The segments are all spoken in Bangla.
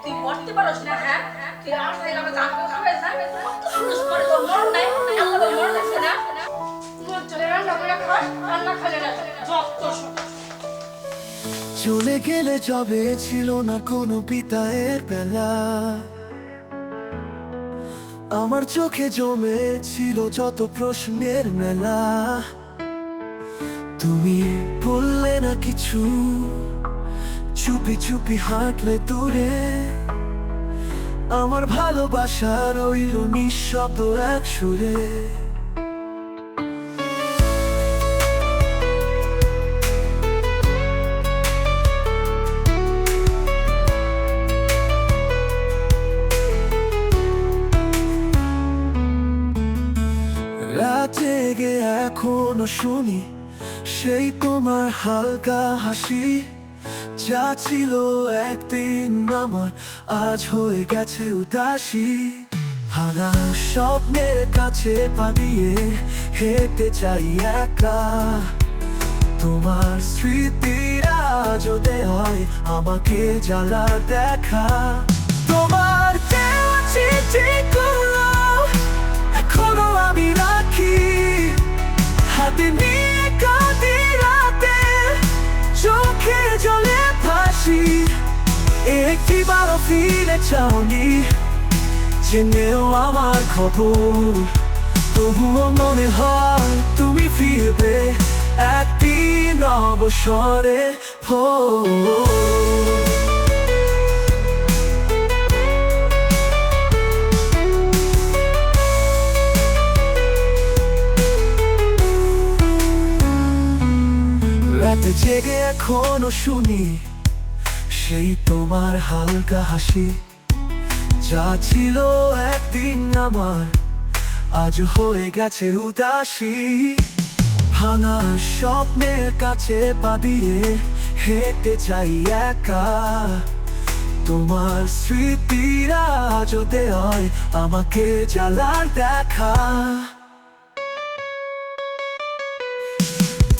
তুই পড়তে পারোস না? হ্যাঁ, তুই আর তাই আমরা জানতে হবে না। কত সুন্দর করে তোর মরণ নাই, আল্লাহ তোর মরণ আছে না। মন চলে রান্না করে খা, রান্না খেলে না যত সব। চলে গেলে যাবে ছিল না কোনো বিদায়ের বেলা, আমার চোখে জমে ছিল যত প্রশ্নের মেলা। তুমি বললে না কিছু, চুপি চুপি হাঁটলে দূরে, আমার ভালোবাসা রইল নিঃশব্দ এক সুরে। রাতে গে এখনো শুনি সেই তোমার হালকা হাসি, যা ছিল একদিন আমার আজ হয়ে গেছে উদাসী। ভাঙা স্বপ্নের কাছে পা দিয়ে হেঁটে যাই একা, তোমার স্মৃতিরা যদি হয় আমাকে জ্বালা দেখা। তোমার দেওয়া চিঠিগুলো এখনো আমি রাখি, হাতে নিয়ে কাঁদি রাতে, চোখে জলে ভাসি। একটিবারও ফিরে চাওনি, জেনেও আমার খবর, তবুও মনে হয় তুমি ফিরবে একদিন অবসরে। রাতে জেগে এখনো শুনি সেই তোমার হালকা হাসি, যা ছিল একদিন আমার আজ হয়ে গেছে উদাসী। ভাঙা স্বপ্নের কাছে পা দিয়ে হেঁটে যাই একা, তোমার স্মৃতিরা যদি হয় আমাকে জ্বালার দেখা।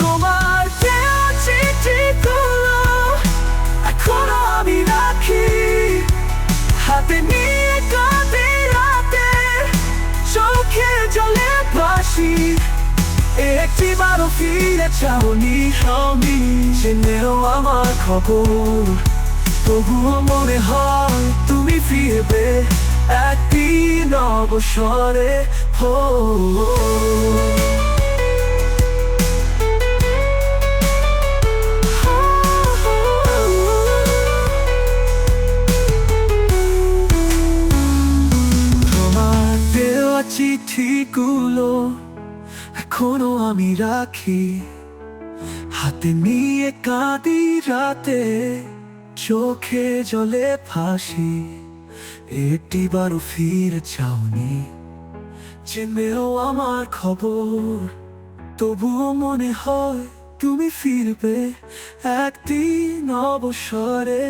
তোমার দেওয়া চিঠিগুলো এখনো আমি রাখি, হাতে নিয়ে কাঁদি রাতে, চোখে জলে ভাসি। একটিবারও ফিরে চাওনি আমি, জেনেও আমার খবর, তবুও মনে হয় তুমি ফিরবে একদিন অবসরে। তোমার দেওয়া চিঠিগুলো এখনো আমি রাখি, হাতে নিয়ে কাঁদি রাতে, চোখে জলে ভাসি। একটিবারও ফিরে চাওনি, জেনেও আমার খবর, তবুও মনে হয় তুমি ফিরবে একদিন অবসরে।